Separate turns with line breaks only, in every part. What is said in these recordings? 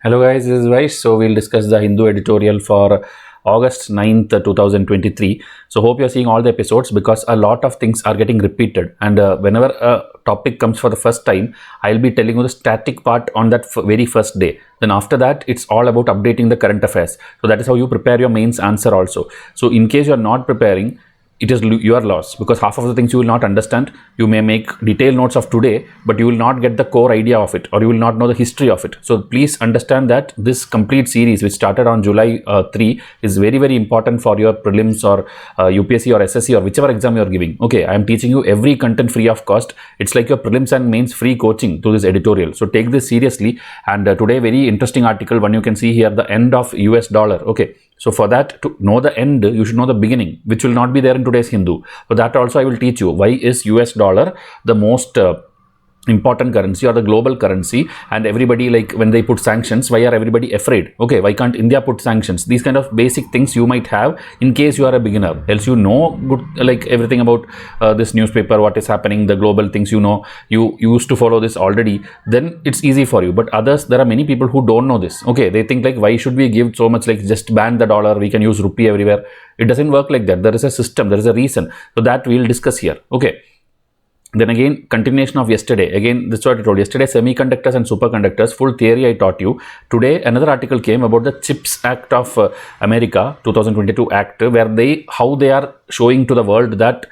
Hello guys, this is Vysh. So we'll discuss the Hindu editorial for August 9th, 2023. So hope you're seeing all the episodes because a lot of things are getting repeated, and whenever a topic comes for the first time, I'll be telling you the static part on that very first day. Then after that, it's all about updating the current affairs. So that is how you prepare your mains answer also. So in case you're not preparing, it is your loss, because half of the things you will not understand. You may make detailed notes of today, but you will not get the core idea of it, or you will not know the history of it. So please understand that this complete series, which started on July 3, is very, very important for your prelims or UPSC or SSC or whichever exam you are giving. Okay, I am teaching you every content free of cost. It's like your prelims and mains free coaching through this editorial. So take this seriously. And today, very interesting article. One you can see here, the end of US dollar. Okay. So for that, to know the end, you should know the beginning, which will not be there in today's Hindu. So that also I will teach you. Why is US dollar the most important currency or the global currency? And everybody, like when they put sanctions, why are everybody afraid? Okay, why can't India put sanctions? These kind of basic things you might have in case you are a beginner. Else you know good, like everything about this newspaper, what is happening, the global things, you know, you used to follow this already, then it's easy for you. But others, there are many people who don't know this. Okay, they think like, why should we give so much, like just ban the dollar, we can use rupee everywhere. It doesn't work like that. There is a system, there is a reason. So that we'll discuss here. Okay. Then again, continuation of yesterday. Again, this is what I told yesterday, semiconductors and superconductors, full theory I taught you. Today, another article came about the CHIPS Act of America, 2022 Act, where how they are showing to the world that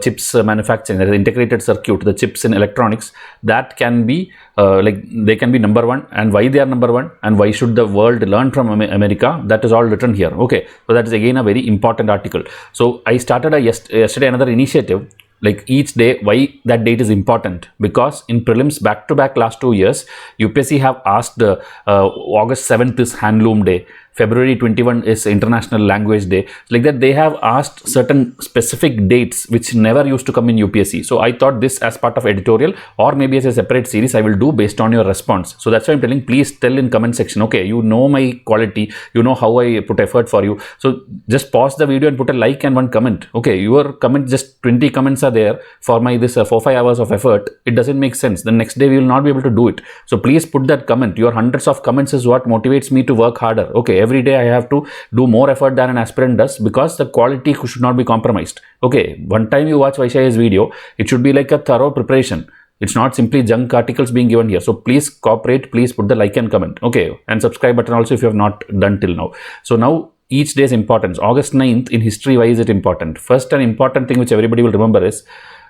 chips manufacturing, the integrated circuit, the chips in electronics, that can be like they can be number one, and why they are number one, and why should the world learn from America. That is all written here. Okay, so that is again a very important article. So I started yesterday another initiative, like each day. Why that date is important? Because in prelims back to back last 2 years, UPSC have asked August 7th is Handloom Day, February 21 is International Language Day. Like that, they have asked certain specific dates which never used to come in UPSC. So I thought this as part of editorial, or maybe as a separate series, I will do based on your response. So that's why I'm telling, please tell in comment section. Okay, you know my quality, you know how I put effort for you. So just pause the video and put a like and one comment. Okay, your comment, just 20 comments are there for my this 4-5 hours of effort. It doesn't make sense. The next day we will not be able to do it. So please put that comment. Your hundreds of comments is what motivates me to work harder. Okay, every day I have to do more effort than an aspirant does, because the quality should not be compromised. Okay, one time you watch Vysh IAS video, it should be like a thorough preparation. It's not simply junk articles being given here. So please cooperate, please put the like and comment. Okay, and subscribe button also if you have not done till now. So now each day's importance. August 9th in history, why is it important? First, an important thing which everybody will remember is,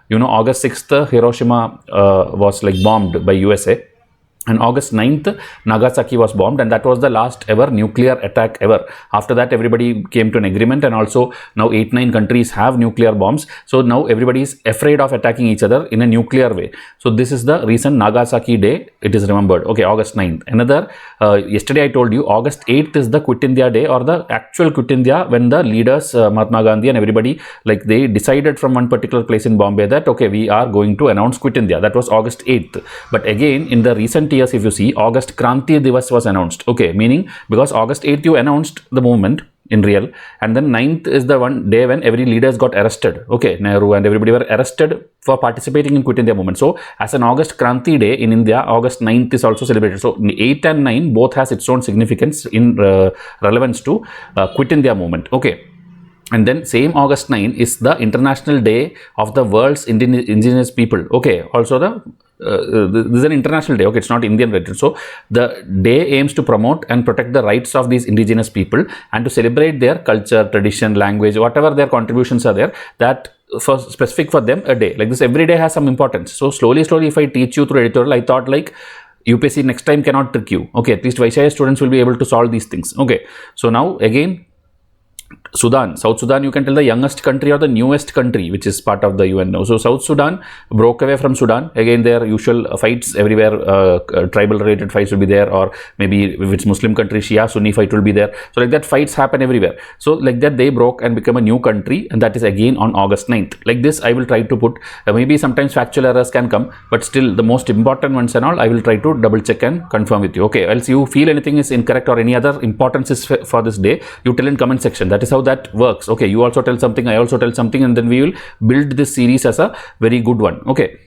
you know, August 6th Hiroshima was like bombed by USA. And August 9th, Nagasaki was bombed, and that was the last ever nuclear attack ever. After that, everybody came to an agreement, and also now 8-9 countries have nuclear bombs. So now everybody is afraid of attacking each other in a nuclear way. So this is the reason Nagasaki Day, it is remembered. Okay, August 9th. Another, yesterday I told you, August 8th is the Quit India Day, or the actual Quit India, when the leaders, Mahatma Gandhi and everybody, like they decided from one particular place in Bombay that, okay, we are going to announce Quit India. That was August 8th. But again, in the recent years, if you see, August Kranti Divas was announced. Okay, meaning because August 8th you announced the movement in real, and then 9th is the one day when every leaders got arrested. Okay, Nehru and everybody were arrested for participating in Quit India movement. So as an August Kranti Day in India, August 9th is also celebrated. So 8 and 9 both has its own significance in relevance to Quit India movement. Okay. And then same August 9 is the International Day of the World's Indigenous People. Okay, also the this is an international day. Okay, it's not Indian related. So the day aims to promote and protect the rights of these indigenous people, and to celebrate their culture, tradition, language, whatever their contributions are there, that for specific for them a day. Like this, every day has some importance. So slowly, if I teach you through editorial, I thought like UPSC next time cannot trick you. Okay, at least Vysh IAS students will be able to solve these things. Okay, so now again, Sudan, South Sudan, you can tell the youngest country or the newest country, which is part of the UN now. So South Sudan broke away from Sudan. Again, their usual fights everywhere, tribal related fights will be there, or maybe if it's Muslim country, Shia Sunni fight will be there. So like that, fights happen everywhere. So like that, they broke and become a new country, and that is again on August 9th. Like this, I will try to put, maybe sometimes factual errors can come, but still the most important ones and all, I will try to double check and confirm with you. Okay, else you feel anything is incorrect or any other importance is for this day, you tell in comment section. That is how that works. Okay, you also tell something, I also tell something, and then we will build this series as a very good one. Okay,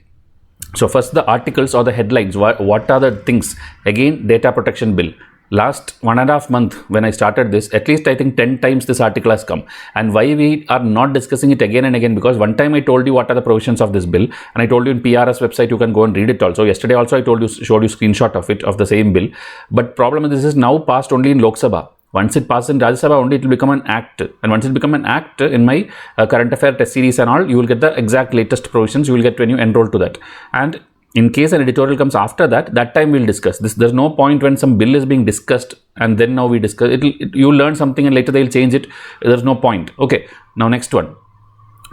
so first the articles or the headlines. What are the things? Again, data protection bill. last 1.5 months when I started this, at least I think 10 times this article has come. And why we are not discussing it again and again, because one time I told you what are the provisions of this bill, and I told you in PRS website you can go and read it also. Yesterday also I showed you screenshot of it, of the same bill. But problem is, this is now passed only in Lok Sabha. Once it passes in Rajya Sabha, only it will become an act. And once it become an act, in my current affair test series and all, you will get the exact latest provisions you will get when you enroll to that. And in case an editorial comes after that, that time we'll discuss this. There's no point when some bill is being discussed and then now we discuss it. You learn something and later they'll change it. There's no point. Okay, now next one.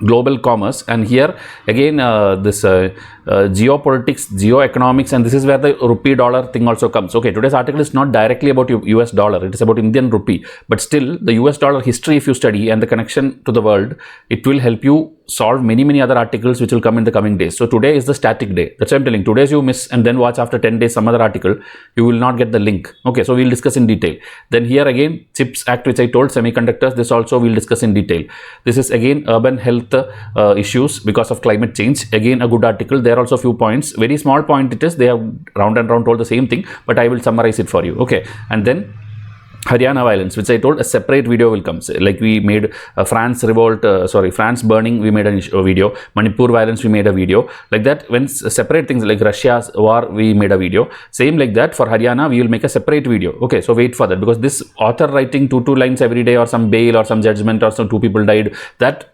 Global commerce, and here again this geopolitics, geoeconomics, and this is where the rupee dollar thing also comes. Okay, today's article is not directly about US dollar, it is about Indian rupee, but still the US dollar history, if you study and the connection to the world, it will help you solve many other articles which will come in the coming days. So today is the static day. That's why I'm telling. Today's you miss and then watch after 10 days some other article, you will not get the link. Okay, so we'll discuss in detail. Then here again, CHIPS Act, which I told, semiconductors, this also we'll discuss in detail. This is again urban health issues because of climate change. Again a good article. There are also few points. Very small point it is. They have round and round told the same thing, but I will summarize it for you. Okay, and then Haryana violence, which I told a separate video will come. Like we made France revolt, France burning, we made a video. Manipur violence, we made a video. Like that, when separate things like Russia's war, we made a video. Same like that for Haryana, we will make a separate video. Okay, so wait for that, because this author writing two lines every day, or some bail or some judgment or some 2 people died, that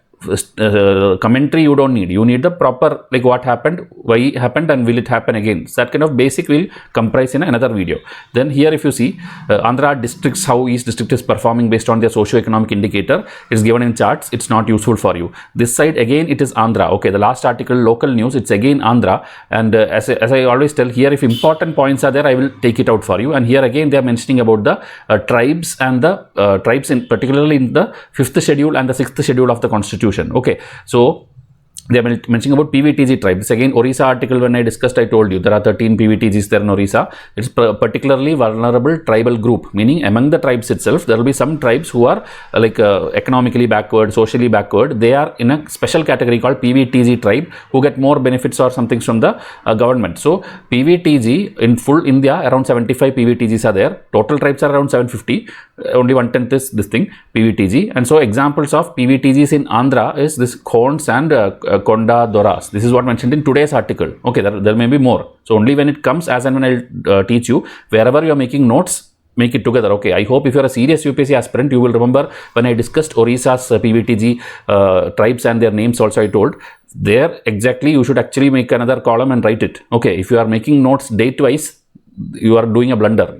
commentary you don't need. You need the proper, like what happened, why it happened, and will it happen again. So that kind of basic will comprise in another video. Then here if you see Andhra districts, how each district is performing based on their socio-economic indicator, it's given in charts. It's not useful for you. This side again it is Andhra. Okay, the last article local news, it's again Andhra, and as I always tell here, if important points are there, I will take it out for you. And here again they are mentioning about the tribes, and the tribes in particularly in the 5th schedule and the 6th schedule of the constitution. Okay, so they are mentioning about PVTG tribe. This again Orissa article when I discussed, I told you there are 13 PVTGs there in Orissa. It's particularly vulnerable tribal group, meaning among the tribes itself there will be some tribes who are economically backward, socially backward. They are in a special category called PVTG tribe, who get more benefits or something from the government. So PVTG in full India around 75 PVTGs are there. Total tribes are around 750. Only 1/10 is this thing PVTG. And so examples of PVTGs in Andhra is this Khons and Konda Doras. This is what mentioned in today's article. Okay, there may be more. So only when it comes, as and when I'll teach you, wherever you are making notes, make it together. Okay, I hope if you are a serious UPSC aspirant, you will remember when I discussed Orissa's PVTG tribes and their names also I told. There exactly you should actually make another column and write it. Okay, if you are making notes date wise, you are doing a blunder.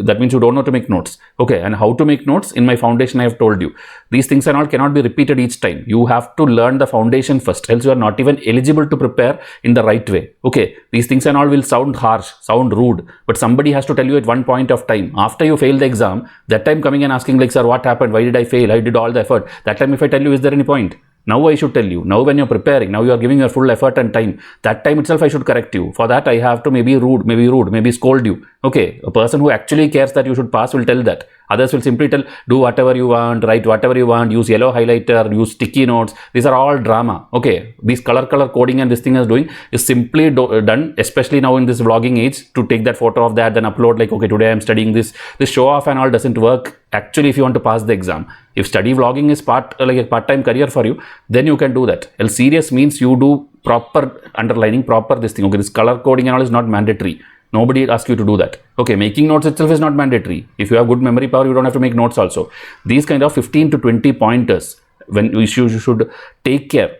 That means you don't know how to make notes. Okay, and how to make notes in my foundation I have told you. These things and all cannot be repeated each time. You have to learn the foundation first, else you are not even eligible to prepare in the right way. Okay, these things and all will sound harsh, sound rude, but somebody has to tell you at one point of time. After you fail the exam, that time coming and asking like, sir, what happened? Why did I fail? I did all the effort. That time if I tell you, is there any point? Now I should tell you. Now when you're preparing, now you are giving your full effort and time. That time itself I should correct you. For that I have to maybe scold you. Okay, a person who actually cares that you should pass will tell that. Others will simply tell, do whatever you want, write whatever you want, use yellow highlighter, use sticky notes. These are all drama. Okay, these color coding and this thing is doing is simply done, especially now in this vlogging age, to take that photo of that, then upload like, okay, today I'm studying this. This show off and all doesn't work actually if you want to pass the exam. If study vlogging is like a part-time career for you, then you can do that. Else serious means you do proper underlining, proper this thing. Okay, this color coding and all is not mandatory. Nobody asks you to do that. Okay, making notes itself is not mandatory. If you have good memory power, you don't have to make notes also. These kind of 15 to 20 pointers when you should take care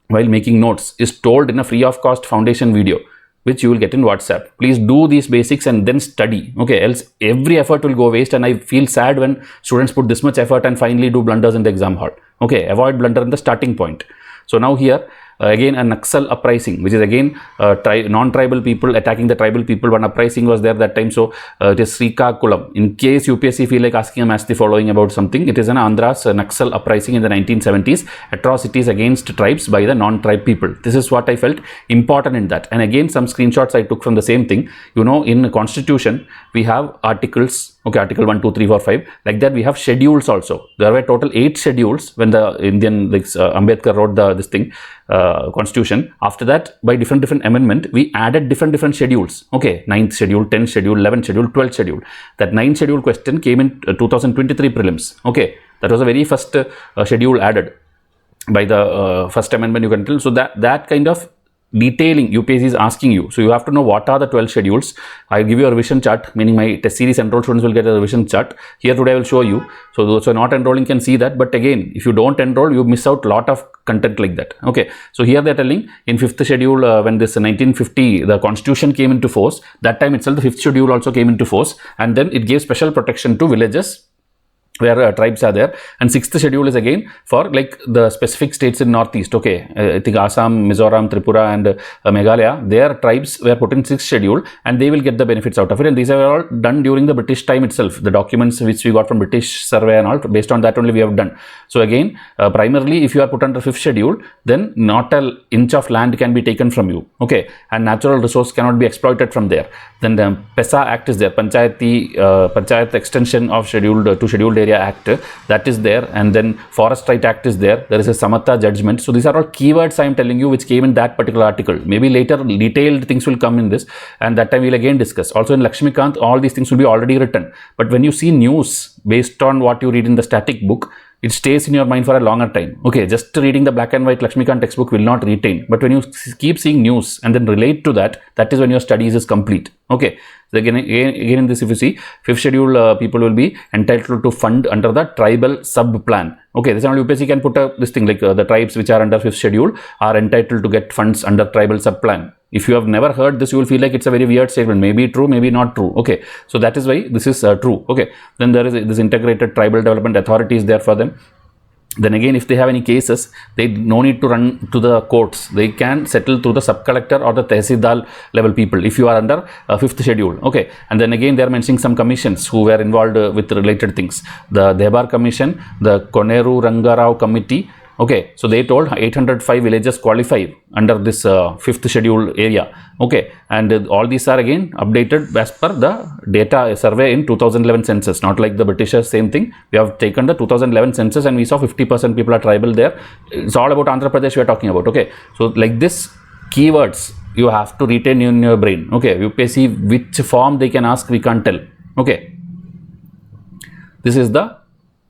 while making notes is told in a free of cost foundation video, which you will get in WhatsApp. Please do these basics and then study. Okay, else every effort will go waste, and I feel sad when students put this much effort and finally do blunders in the exam hall. Okay, avoid blunder in the starting point. So now here again a Naxal uprising, which is again non-tribal people attacking the tribal people. One uprising was there that time. So it is Srikakulam. In case UPSC feel like asking a match the following about something, it is an Andhra's Naxal uprising in the 1970s, atrocities against tribes by the non-tribe people. This is what I felt important in that. And again some screenshots I took from the same thing. You know, in Constitution we have articles. Okay, article 1, 2, 3, 4, 5. Like that, we have schedules also. There were total 8 schedules when the Indian Ambedkar wrote this thing, constitution. After that, by different amendment, we added different schedules. Okay, 9th schedule, 10th schedule, 11th schedule, 12th schedule. That 9th schedule question came in 2023 prelims. Okay, that was the very first schedule added by the first amendment, you can tell. So that kind of detailing UPSC is asking you. So you have to know what are the 12 schedules. I'll give you a revision chart, meaning my test series enrolled students will get a revision chart. Here today I will show you. So those who are not enrolling can see that. But again, if you don't enroll, you miss out a lot of content like that. Okay. So here they are telling in 5th schedule, when this 1950, the constitution came into force, that time itself the 5th schedule also came into force. And then it gave special protection to villages where tribes are there, and 6th schedule is again for like the specific states in northeast. Okay, I think Assam, Mizoram, Tripura and Meghalaya, their tribes were put in 6th schedule and they will get the benefits out of it, and these are all done during the British time itself. The documents which we got from British survey and all, based on that only we have done. So again, primarily if you are put under 5th schedule, then not an inch of land can be taken from you. Okay, and natural resource cannot be exploited from there. Then the PESA Act is there, Panchayat extension of scheduled to scheduled area Act, that is there, and then Forest Right Act is there. There is a Samatha judgment. So these are all keywords I am telling you which came in that particular article. Maybe later detailed things will come in this, and that time we'll again discuss. Also in Lakshmikant, all these things will be already written. But when you see news based on what you read in the static book, it stays in your mind for a longer time. Okay, just reading the black and white Lakshmikant textbook will not retain. But when you keep seeing news and then relate to that, that is when your studies is complete. Okay, so again in this, if you see 5th schedule, people will be entitled to fund under the tribal sub plan. Okay, this is only UPSC can put this thing like the tribes which are under 5th schedule are entitled to get funds under tribal sub plan. If you have never heard this, you will feel like it's a very weird statement. Maybe true, maybe not true. Okay, so that is why this is true. Okay, then there is this integrated tribal development authority is there for them. Then again, if they have any cases, they no need to run to the courts. They can settle through the sub-collector or the tehsildar level people if you are under 5th schedule. Okay, and then again they are mentioning some commissions who were involved with related things. The Debar Commission, the Koneru Rangarao Committee. Okay, so they told 805 villages qualify under this 5th schedule area. Okay, and all these are again updated as per the data survey in 2011 census, not like the Britishers, same thing. We have taken the 2011 census and we saw 50% people are tribal there. It's all about Andhra Pradesh we are talking about. Okay, so like this keywords you have to retain in your brain. Okay, UPSC which form they can ask, we can't tell. Okay, this is the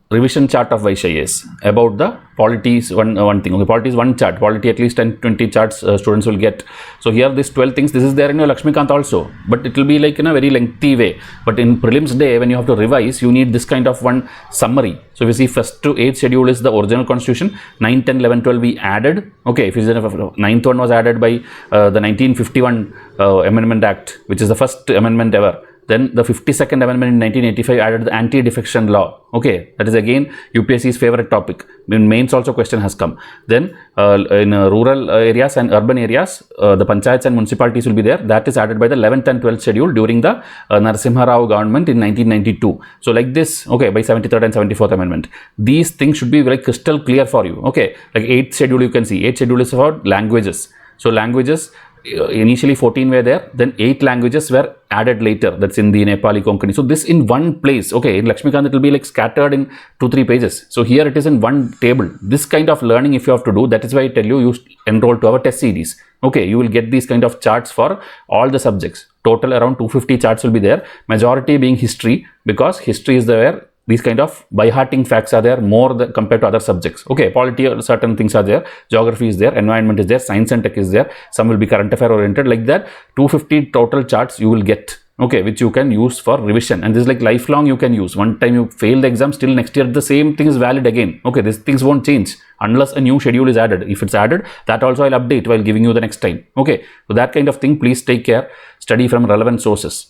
revision chart of Vysh IAS about the polity is one thing. Okay, polity is one chart, polity at least 10-20 charts students will get. So here this 12 things, this is there in your Lakshmikant also, but it will be like in a very lengthy way. But in prelims day, when you have to revise, you need this kind of one summary. So if you see 1st to 8th schedule is the original constitution, 9, 10, 11, 12 we added. Okay, if you see the 9th one was added by the 1951 Amendment Act, which is the first amendment ever. Then the 52nd amendment in 1985 added the anti-defection law. Okay, that is again UPSC's favorite topic. In mains also question has come. Then in rural areas and urban areas, the panchayats and municipalities will be there. That is added by the 11th and 12th schedule during the Narasimha Rao government in 1992. So like this, okay, by 73rd and 74th amendment. These things should be very crystal clear for you. Okay, like 8th schedule you can see. 8th schedule is about languages. So languages, initially 14 were there, then 8 languages were added later, that's in the Nepali Konkani. So this in one place. Okay, in Lakshmikant it will be like scattered in 2-3 pages. So here it is in one table. This kind of learning if you have to do, that is why I tell you, you enroll to our test series. Okay, you will get these kind of charts for all the subjects. Total around 250 charts will be there. Majority being history, because history is there. These kind of by-hearting facts are there more compared to other subjects. Okay, polity, certain things are there, geography is there, environment is there, science and tech is there, some will be current affair oriented. Like that, 250 total charts you will get, okay, which you can use for revision. And this is like lifelong you can use. One time you fail the exam, still next year the same thing is valid again. Okay, these things won't change unless a new schedule is added. If it's added, that also I'll update while giving you the next time. Okay, so that kind of thing, please take care, study from relevant sources.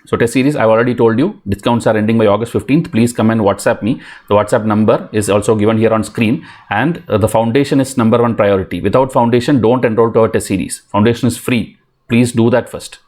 So test series, I've already told you, discounts are ending by August 15th. Please come and WhatsApp me. The WhatsApp number is also given here on screen, and the foundation is #1 priority. Without foundation, don't enroll to our test series. Foundation is free. Please do that first.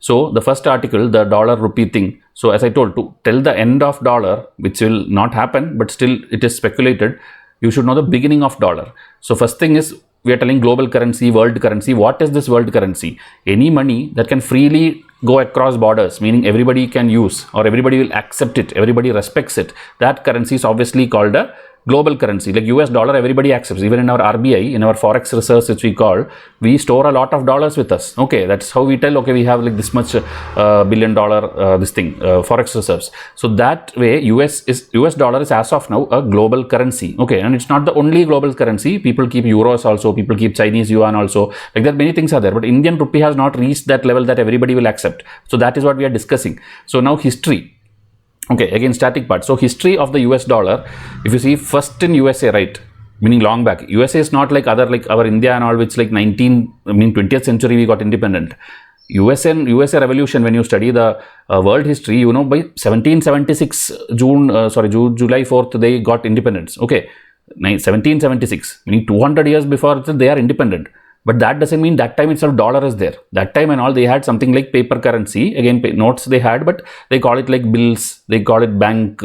So the first article, the dollar rupee thing. So as I told, to tell the end of dollar, which will not happen, but still it is speculated, you should know the beginning of dollar. So first thing is, we are telling global currency, world currency. What is this world currency? Any money that can freely go across borders, meaning everybody can use or everybody will accept it, everybody respects it, that currency is obviously called a global currency. Like US dollar, everybody accepts. Even in our RBI, in our forex reserves, which we call, we store a lot of dollars with us. Okay, that's how we tell, okay, we have like this much $1 billion forex reserves. So that way, US dollar is as of now a global currency. Okay, and it's not the only global currency. People keep euros also. People keep Chinese yuan also. Like that, many things are there. But Indian rupee has not reached that level that everybody will accept. So that is what we are discussing. So now history. Okay, again static part. So history of the US dollar, if you see first in USA, right, meaning long back, USA is not like other, like our India and all, which like 20th century we got independent. USA revolution, when you study the world history, you know, by 1776 July 4th, they got independence. Okay, 1776, meaning 200 years before they are independent. But that doesn't mean that time itself dollar is there. That time and all, they had something like paper currency. Again, notes they had, but they call it like bills. They call it bank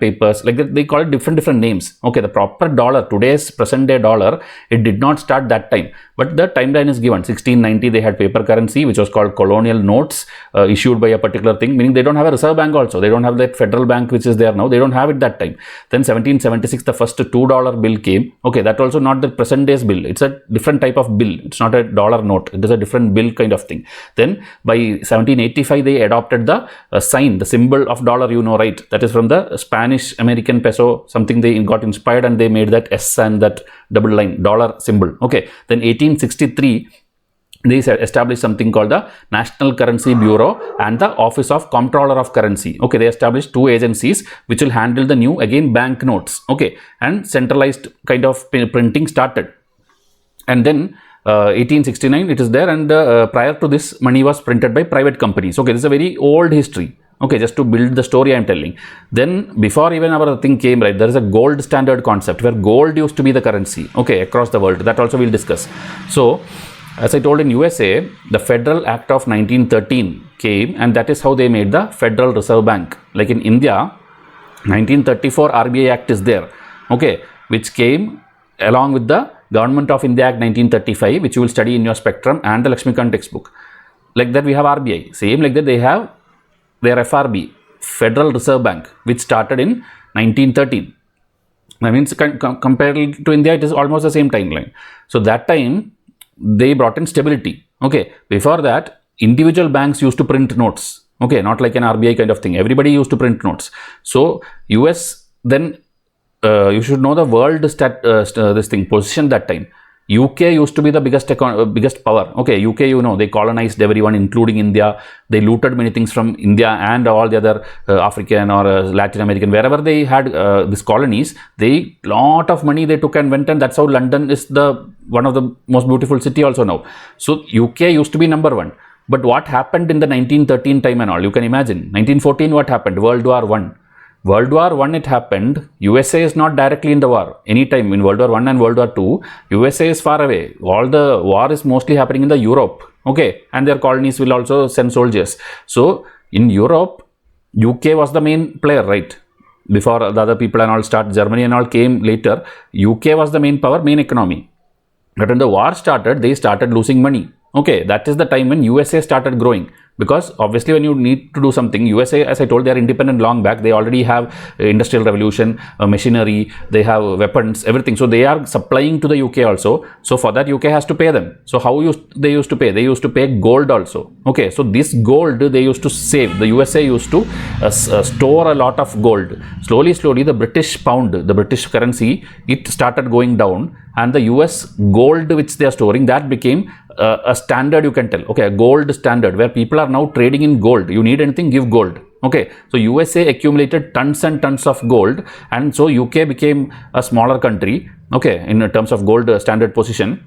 papers. Like that, they call it different names. Okay, the proper dollar, today's present day dollar, it did not start that time. But the timeline is given. 1690, they had paper currency, which was called colonial notes issued by a particular thing. Meaning they don't have a reserve bank also. They don't have that federal bank which is there now. They don't have it that time. Then 1776, the first $2 bill came. Okay, that also not the present day's bill. It's a different type of bill. It's not a dollar note. It is a different bill kind of thing. Then by 1785, they adopted the sign, the symbol of dollar, you know, right? That is from the Spanish American peso, something they got inspired, and they made that S and that double line dollar symbol. Okay. Then 1863, they established something called the National Currency Bureau and the Office of Comptroller of Currency. Okay, they established two agencies which will handle the new, again, banknotes. Okay, and centralized kind of printing started. And then 1869, it is there, and prior to this, money was printed by private companies. Okay, this is a very old history. Okay, just to build the story I am telling. Then before even our thing came, right, there is a gold standard concept where gold used to be the currency. Okay, across the world. That also we'll discuss. So, as I told, in USA, the Federal Act of 1913 came, and that is how they made the Federal Reserve Bank. Like in India, 1934 RBI Act is there. Okay, which came along with the Government of India Act 1935, which you will study in your spectrum, and the Lakshmikant textbook. Like that, we have RBI. Same like that, they have their FRB, Federal Reserve Bank, which started in 1913. I mean, compared to India, it is almost the same timeline. So that time, they brought in stability. Okay, before that, individual banks used to print notes. Okay, not like an RBI kind of thing. Everybody used to print notes. So US then, you should know the world position that time. UK used to be the biggest power. Okay, UK, you know, they colonized everyone, including India. They looted many things from India and all the other African or Latin American, wherever they had these colonies. They lot of money they took and went, and that's how London is the one of the most beautiful city also now. So UK used to be number one. But what happened in the 1913 time and all? You can imagine. 1914, what happened? World War I. World War I, it happened. USA is not directly in the war. Anytime in World War I and World War II, USA is far away. All the war is mostly happening in the Europe. Okay, and their colonies will also send soldiers. So in Europe, UK was the main player, right? Before the other people and all start, Germany and all came later. UK was the main power, main economy. But when the war started, they started losing money. Okay, that is the time when USA started growing. Because obviously when you need to do something, USA, as I told, they are independent long back. They already have industrial revolution, machinery, they have weapons, everything. So they are supplying to the UK also. So for that, UK has to pay them. So how they used to pay? They used to pay gold also. Okay, so this gold they used to save. The USA used to store a lot of gold. Slowly, the British pound, the British currency, it started going down. And the US gold which they are storing, that became a standard, you can tell. Okay, a gold standard where people are now trading in gold. You need anything, give gold. Okay, so USA accumulated tons and tons of gold, and so UK became a smaller country. Okay, in terms of gold standard position,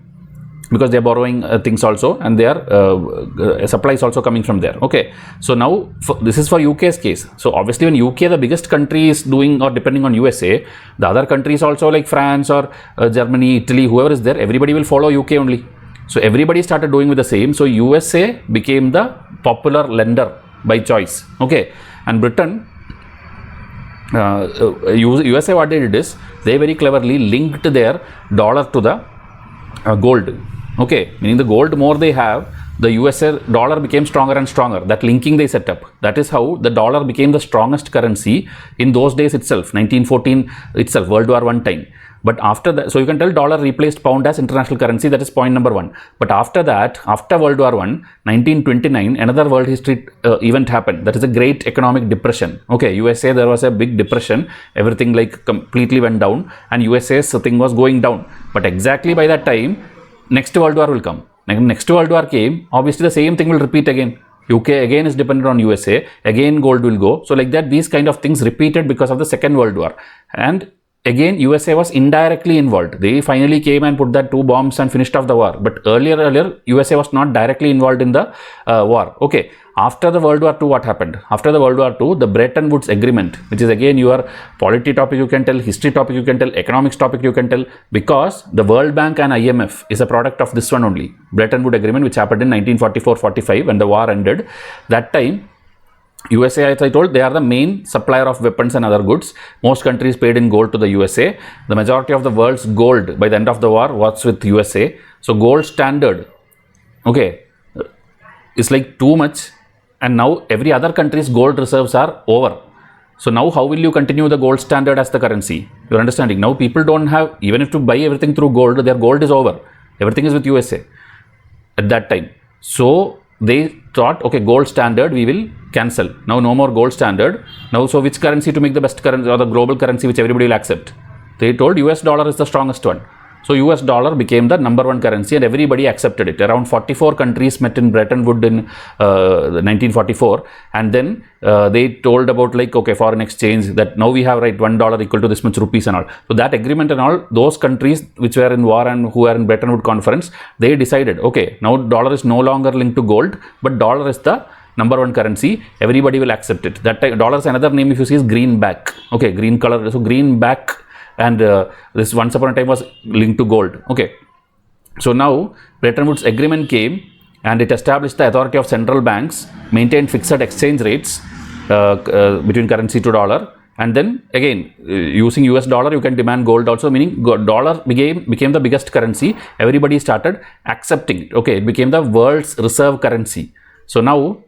because they are borrowing things also, and their supplies also coming from there. Okay, so now this is for UK's case. So obviously when UK, the biggest country, is doing or depending on USA, the other countries also like France or Germany, Italy, whoever is there, everybody will follow UK only. So everybody started doing with the same. So USA became the popular lender by choice. Okay, and Britain, USA, what they did is they very cleverly linked their dollar to the gold. Okay, meaning the gold more they have, the USA dollar became stronger and stronger. That linking they set up. That is how the dollar became the strongest currency in those days itself, 1914 itself, World War I time. But after that, so you can tell dollar replaced pound as international currency. That is point number one. But after that, after World War I, 1929, another world history event happened. That is a great economic depression. Okay, USA, there was a big depression. Everything like completely went down, and USA's thing was going down. But exactly by that time, next World War will come. Next World War came, obviously the same thing will repeat again. UK again is dependent on USA, again gold will go. So like that, these kind of things repeated because of the Second World War. And again, USA was indirectly involved. They finally came and put that 2 bombs and finished off the war. But earlier, USA was not directly involved in the war. Okay. After the World War II, what happened? After the World War II, the Bretton Woods Agreement, which is again your polity topic you can tell, history topic you can tell, economics topic you can tell, because the World Bank and IMF is a product of this one only. Bretton Woods Agreement, which happened in 1944-45 when the war ended. That time, USA, as I told, they are the main supplier of weapons and other goods. Most countries paid in gold to the USA. The majority of the world's gold by the end of the war was with USA. So gold standard, okay, is like too much. And now every other country's gold reserves are over. So now how will you continue the gold standard as the currency? You're understanding? Now people don't have, even if to buy everything through gold, their gold is over. Everything is with USA at that time. So they thought, okay, gold standard we will cancel. Now no more gold standard. Now so which currency to make the best currency or the global currency which everybody will accept? They told US dollar is the strongest one. So US dollar became the number one currency and everybody accepted it. Around 44 countries met in Bretton Woods in 1944, and then they told about like, okay, foreign exchange, that now we have right $1 equal to this much rupees and all. So that agreement and all, those countries which were in war and who were in Bretton Woods conference, they decided, okay, now dollar is no longer linked to gold, but dollar is the number one currency. Everybody will accept it. That dollar is another name if you see is greenback. Okay, green color. So greenback. And this once upon a time was linked to gold. Okay, so now Bretton Woods Agreement came and it established the authority of central banks, maintained fixed exchange rates between currency to dollar, and then again using US dollar you can demand gold also, meaning dollar became the biggest currency. Everybody started accepting it. Okay, it became the world's reserve currency. So now,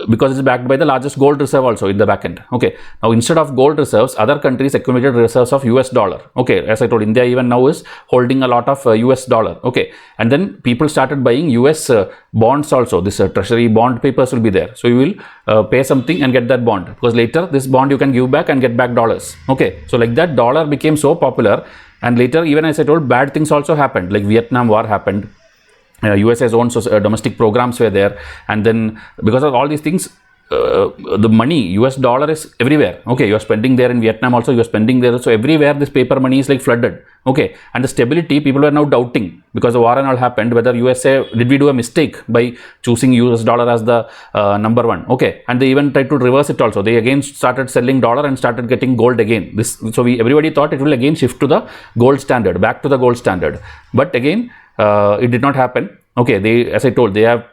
because it's backed by the largest gold reserve also in the back end. Okay, now instead of gold reserves, other countries accumulated reserves of US dollar. Okay, as I told, India even now is holding a lot of US dollar. Okay, and then people started buying US bonds also. This treasury bond papers will be there. So you will pay something and get that bond, because later this bond you can give back and get back dollars. Okay, so like that dollar became so popular, and later, even as I told, bad things also happened, like Vietnam War happened. USA's own domestic programs were there, and then because of all these things, the money, US dollar is everywhere. Okay, you are spending there in Vietnam also, you are spending there. So everywhere this paper money is like flooded. Okay, and the stability, people were now doubting because the war and all happened, whether USA, did we do a mistake by choosing US dollar as the number one? Okay, and they even tried to reverse it also. They again started selling dollar and started getting gold again. So everybody thought it will again shift to the gold standard, back to the gold standard. But again, it did not happen. Okay, they, as I told, they have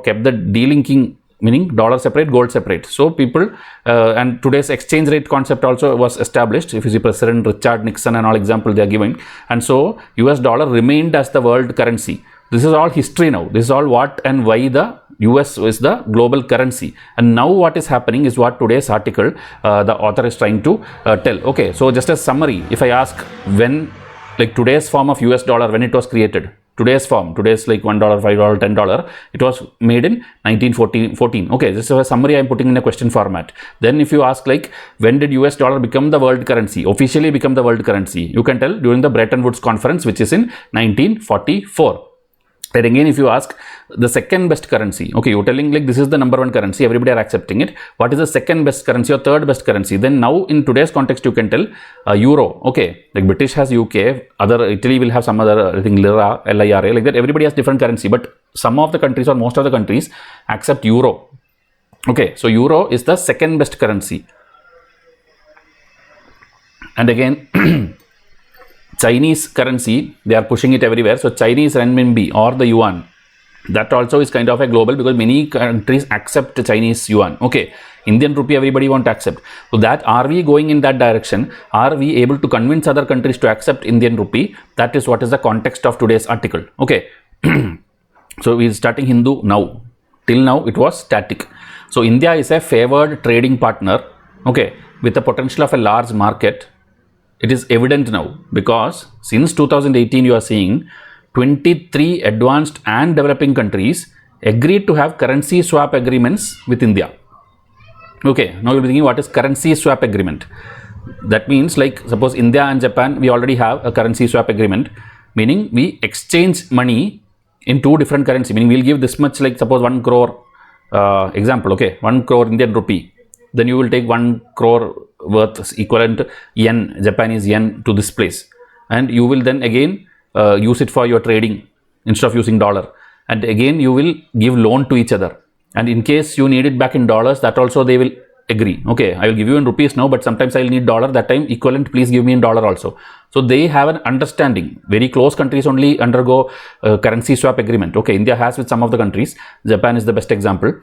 kept the delinking, meaning dollar separate, gold separate. So people, and today's exchange rate concept also was established. If you see President Richard Nixon and all example they are giving, and so US dollar remained as the world currency. This is all history now. This is all what and why the US is the global currency. And now what is happening is what today's article, the author is trying to tell. Okay, so just a summary, if I ask when, like today's form of US dollar, when it was created, today's form, today's like $1, $5, $10, it was made in 1914. Okay, this is a summary I'm putting in a question format. Then if you ask like, when did US dollar become the world currency, officially become the world currency, you can tell during the Bretton Woods conference, which is in 1944. And again, if you ask the second best currency, okay, you're telling like this is the number one currency, everybody are accepting it. What is the second best currency or third best currency? Then now in today's context, you can tell euro. Okay, like British has UK, other Italy will have some other, I think lira, LIRA, like that. Everybody has different currency, but some of the countries or most of the countries accept euro. Okay, so euro is the second best currency. And again, Chinese currency, they are pushing it everywhere. So Chinese renminbi or the yuan, that also is kind of a global, because many countries accept Chinese yuan. Okay, Indian rupee everybody won't accept. So that, are we going in that direction? Are we able to convince other countries to accept Indian rupee? That is what is the context of today's article. Okay. So we are starting Hindu now. Till now it was static. So India is a favored trading partner, okay, with the potential of a large market. It is evident now because since 2018 you are seeing 23 advanced and developing countries agreed to have currency swap agreements with India. Okay, now you'll be thinking, what is currency swap agreement? That means, like, suppose India and Japan, we already have a currency swap agreement, meaning we exchange money in two different currency, meaning we'll give this much, like suppose 1 crore example, okay, 1 crore Indian rupee, then you will take 1 crore worth equivalent yen, Japanese yen, to this place, and you will then again use it for your trading instead of using dollar, and again you will give loan to each other, and in case you need it back in dollars, that also they will agree. Okay, I will give you in rupees now, but sometimes I will need dollar, that time equivalent please give me in dollar also. So they have an understanding. Very close countries only undergo currency swap agreement. Okay, India has with some of the countries, Japan is the best example.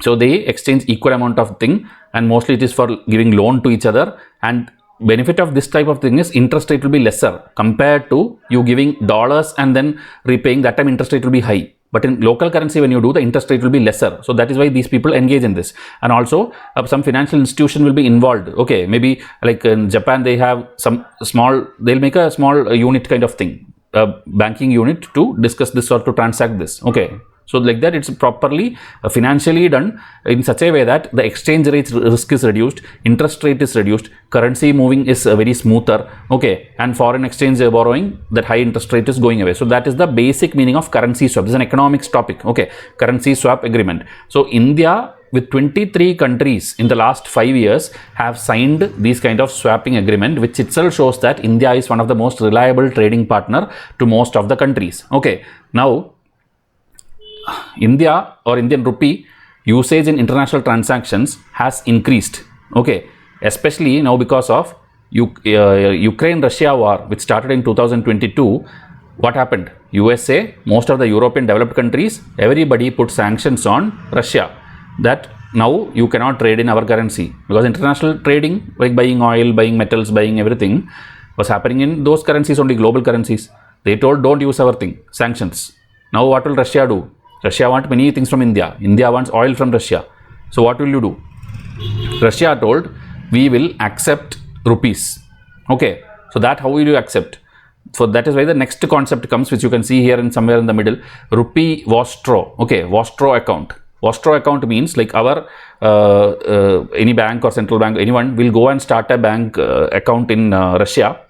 So they exchange equal amount of thing, and mostly it is for giving loan to each other, and benefit of this type of thing is interest rate will be lesser compared to you giving dollars and then repaying, that time interest rate will be high. But in local currency, when you do, the interest rate will be lesser. So that is why these people engage in this. And also some financial institution will be involved. Okay, maybe like in Japan, they have some small, they'll make a small unit kind of thing, a banking unit to discuss this or to transact this. Okay. So like that, it's properly financially done in such a way that the exchange rate risk is reduced, interest rate is reduced, currency moving is very smoother, okay, and foreign exchange borrowing, that high interest rate is going away. So that is the basic meaning of currency swap. This is an economics topic, okay, currency swap agreement. So India with 23 countries in the last 5 years have signed these kind of swapping agreement, which itself shows that India is one of the most reliable trading partner to most of the countries. Okay, now India or Indian rupee usage in international transactions has increased, okay, especially now because of Ukraine-Russia war, which started in 2022. What happened? USA, most of the European developed countries, everybody put sanctions on Russia, that now you cannot trade in our currency, because international trading, like buying oil, buying metals, buying everything, was happening in those currencies only, global currencies. They told don't use our thing, sanctions. Now what will Russia do? Russia wants many things from India. India wants oil from Russia. So what will you do? Russia told, we will accept rupees. Okay. So that how will you accept? So that is why the next concept comes, which you can see here in somewhere in the middle, rupee Vostro. Okay, Vostro account. Vostro account means like our any bank or central bank, anyone will go and start a bank account in Russia,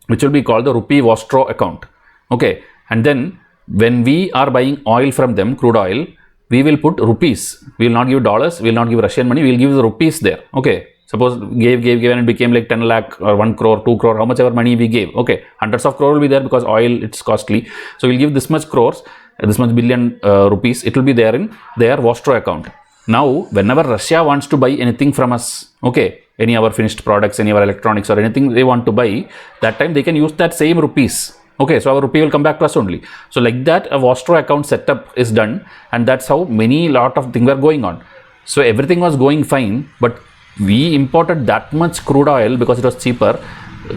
which will be called the rupee Vostro account. Okay, and then when we are buying oil from them, crude oil, we will put rupees. We will not give dollars, we will not give Russian money, we will give the rupees there. Okay, suppose gave and it became like 10 lakh or 1 crore, 2 crore, how much ever money we gave. Okay, hundreds of crore will be there because oil, it's costly. So we'll give this much crores, this much billion rupees, it will be there in their Vostro account. Now, whenever Russia wants to buy anything from us, okay, any of our finished products, any of our electronics or anything they want to buy, that time they can use that same rupees. Okay, so our rupee will come back to us only. So like that, a Vostro account setup is done, and that's how lot of things were going on. So everything was going fine, but we imported that much crude oil because it was cheaper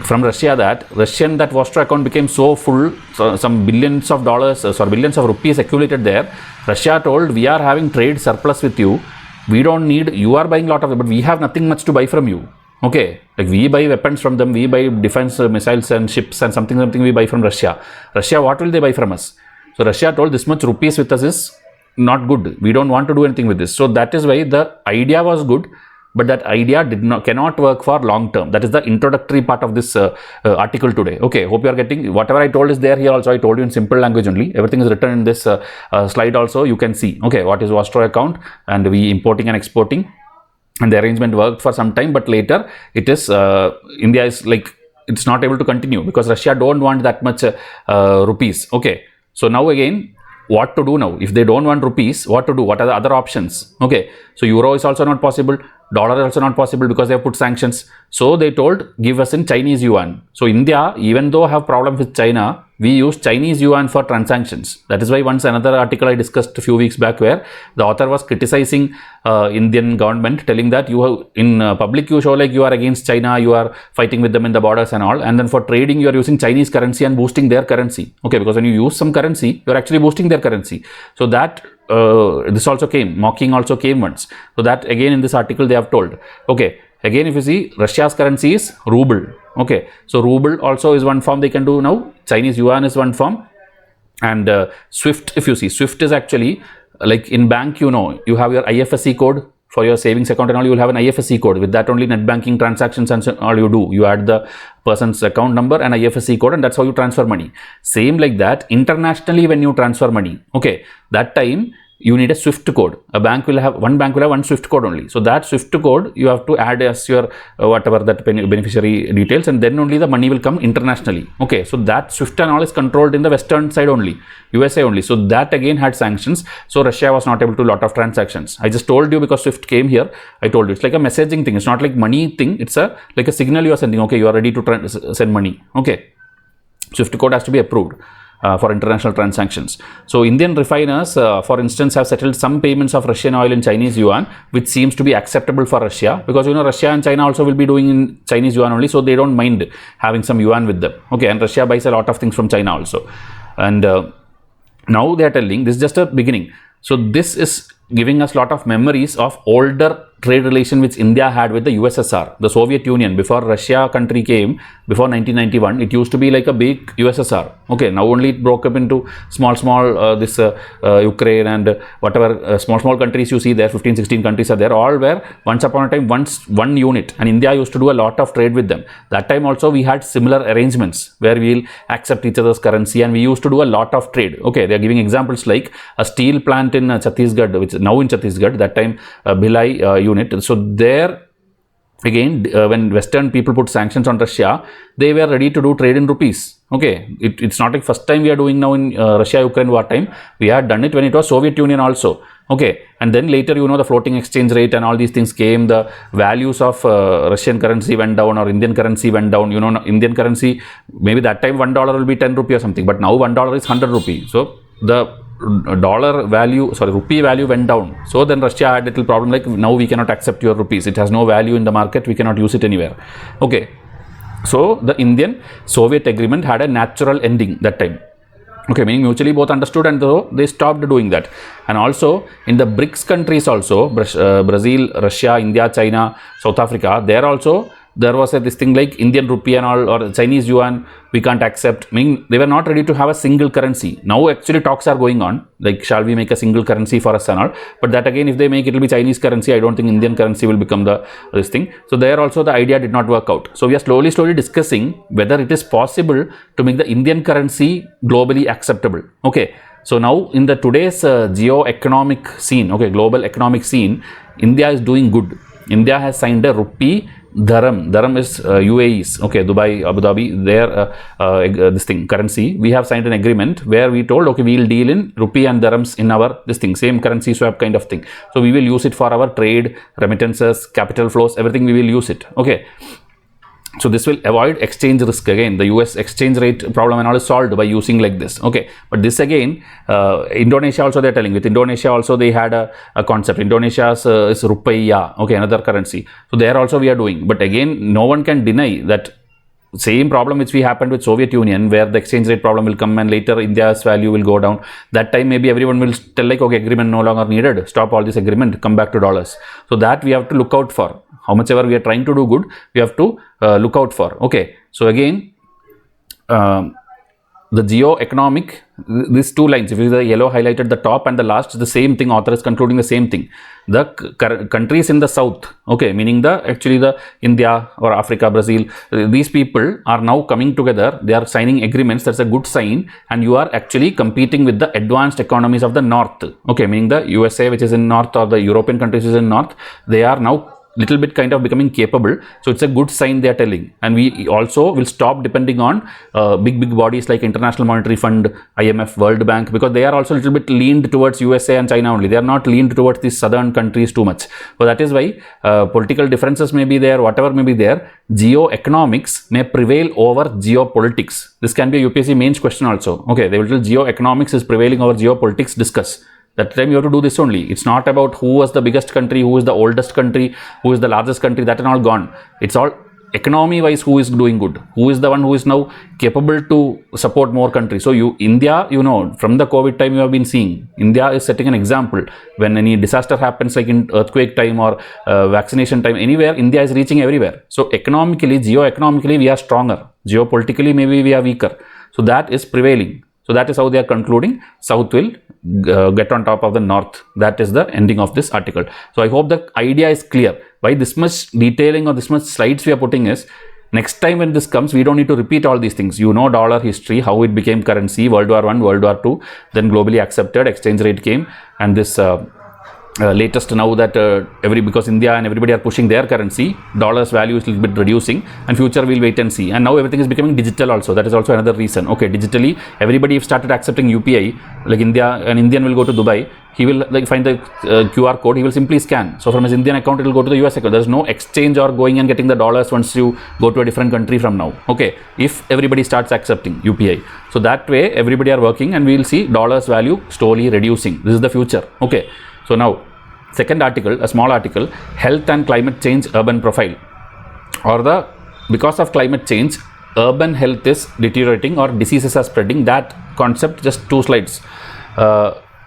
from Russia, that Vostro account became so full, so some billions of dollars, billions of rupees accumulated there. Russia told, we are having trade surplus with you. We don't need, you are buying a lot of it, but we have nothing much to buy from you. Okay, like we buy weapons from them, we buy defense missiles and ships and something we buy from Russia. Russia, what will they buy from us? So Russia told, this much rupees with us is not good. We don't want to do anything with this. So that is why the idea was good, but that idea cannot work for long term. That is the introductory part of this article today. Okay, hope you are getting whatever I told is there here also. I told you in simple language only. Everything is written in this slide also. You can see, okay, what is Vostro account, and we importing and exporting. And the arrangement worked for some time, but later it is India is like, it's not able to continue because Russia don't want that much rupees. Okay, so now again, what to do now? If they don't want rupees, what to do? What are the other options? Okay, so euro is also not possible, dollar is also not possible because they have put sanctions. So they told, give us in Chinese yuan. So India, even though have problem with China, we use Chinese yuan for transactions. That is why once another article I discussed a few weeks back where the author was criticizing Indian government, telling that you have in public you show like you are against China, you are fighting with them in the borders and all, and then for trading you are using Chinese currency and boosting their currency. Okay, because when you use some currency, you are actually boosting their currency. So that this also came, mocking also came once. So that again in this article they have told. Okay, again if you see, Russia's currency is ruble. Okay, so ruble also is one form they can do now. Chinese yuan is one form, and Swift, if you see, Swift is actually like in bank, you know, you have your IFSC code for your savings account and all, you will have an IFSC code. With that only net banking transactions and all you do. You add the person's account number and IFSC code, and that's how you transfer money. Same like that, internationally when you transfer money, okay, that time you need a Swift code. A bank will have, one bank will have one Swift code only. So that Swift code you have to add as your whatever that beneficiary details, and then only the money will come internationally. Okay, so that Swift and all is controlled in the western side only, USA only. So that again had sanctions. So Russia was not able to do a lot of transactions. I just told you because Swift came here. I told you it's like a messaging thing. It's not like money thing. It's a like a signal you are sending. Okay, you are ready to send money. Okay, Swift code has to be approved for international transactions. So Indian refiners, for instance, have settled some payments of Russian oil in Chinese yuan, which seems to be acceptable for Russia, because you know Russia and China also will be doing in Chinese yuan only, so they don't mind having some yuan with them. Okay, and Russia buys a lot of things from China also. And now they are telling this is just a beginning. So this is giving us a lot of memories of older trade relation which India had with the USSR, the Soviet Union. Before Russia country came, before 1991, it used to be like a big USSR. Okay, now only it broke up into small Ukraine and whatever small countries you see there, 15, 16 countries are there, all were once upon a time one unit, and India used to do a lot of trade with them. That time also we had similar arrangements where we'll accept each other's currency, and we used to do a lot of trade. Okay, they are giving examples like a steel plant in Chhattisgarh, which is now in Chhattisgarh, that time Bhilai unit. So there again, when Western people put sanctions on Russia, they were ready to do trade in rupees. Okay, it's not like first time we are doing now in Russia-Ukraine war time. We had done it when it was Soviet Union also. Okay, and then later, you know, the floating exchange rate and all these things came. The values of Russian currency went down or Indian currency went down. You know, Indian currency, maybe that time $1 will be 10 rupee or something, but now $1 is 100 rupee. So the rupee value went down. So then Russia had a little problem, like now we cannot accept your rupees. It has no value in the market. We cannot use it anywhere. Okay. So the Indian Soviet agreement had a natural ending that time. Okay, meaning mutually both understood, and so they stopped doing that. And also in the BRICS countries also, Brazil, Russia, India, China, South Africa, there also there was this thing like Indian rupee and all, or Chinese yuan we can't accept. Meaning they were not ready to have a single currency. Now actually talks are going on, like shall we make a single currency for us and all. But that again, if they make it will be Chinese currency, I don't think Indian currency will become this thing. So there also the idea did not work out. So we are slowly discussing whether it is possible to make the Indian currency globally acceptable. Okay. So now in the today's geo-economic scene, okay, global economic scene, India is doing good. India has signed a rupee Dharam. Dharam is UAE's, okay, Dubai, Abu Dhabi, their this thing, currency. We have signed an agreement where we told, okay, we will deal in rupee and dirhams in our this thing, same currency swap kind of thing. So we will use it for our trade, remittances, capital flows, everything we will use it. Okay. So this will avoid exchange risk again. The US exchange rate problem and all is solved by using like this. Okay, but this again, Indonesia also they are telling. With Indonesia also they had a concept. Indonesia's is rupiah. Okay, another currency. So there also we are doing. But again, no one can deny that same problem which we happened with Soviet Union, where the exchange rate problem will come and later India's value will go down. That time maybe everyone will tell like, okay, agreement no longer needed. Stop all this agreement. Come back to dollars. So that we have to look out for. How much ever we are trying to do good, we have to look out for. Okay, so again, the geo-economic, these two lines, if you see the yellow highlighted the top and the last, the same thing, author is concluding the same thing. The countries in the south, okay, meaning actually the India or Africa, Brazil, these people are now coming together. They are signing agreements. That's a good sign. And you are actually competing with the advanced economies of the north. Okay, meaning the USA, which is in north, or the European countries is in north. They are now little bit kind of becoming capable. So it's a good sign they are telling. And we also will stop depending on big bodies like International Monetary Fund, IMF, World Bank, because they are also a little bit leaned towards USA and China only. They are not leaned towards these southern countries too much. So that is why political differences may be there, whatever may be there, geo-economics may prevail over geopolitics. This can be a UPSC mains question also. Okay, they will tell geo-economics is prevailing over geopolitics, discuss. That time you have to do this only. It's not about who was the biggest country, who is the oldest country, who is the largest country, that and all gone. It's all economy wise who is doing good, who is the one who is now capable to support more countries. So India, from the COVID time you have been seeing, India is setting an example. When any disaster happens, like in earthquake time or vaccination time, anywhere, India is reaching everywhere. So economically, geo-economically, we are stronger. Geopolitically, maybe we are weaker. So that is prevailing. So that is how they are concluding. South will get on top of the North. That is the ending of this article. So I hope the idea is clear. Why this much detailing or this much slides we are putting is, next time when this comes, we don't need to repeat all these things. Dollar history, how it became currency, World War I, World War II, then globally accepted, exchange rate came, and this latest now that because India and everybody are pushing their currency, dollar's value is a little bit reducing, and future we'll wait and see. And now everything is becoming digital also. That is also another reason. Okay, digitally everybody started accepting UPI. Like an Indian will go to Dubai, he will find the QR code, he will simply scan. So from his Indian account, it will go to the US account. There is no exchange or going and getting the dollars once you go to a different country from now. Okay, if everybody starts accepting UPI. So that way everybody are working, and we will see dollars value slowly reducing. This is the future. Okay. So now, second article, a small article, health and climate change urban profile, or because of climate change, urban health is deteriorating or diseases are spreading. That concept, just 2 slides.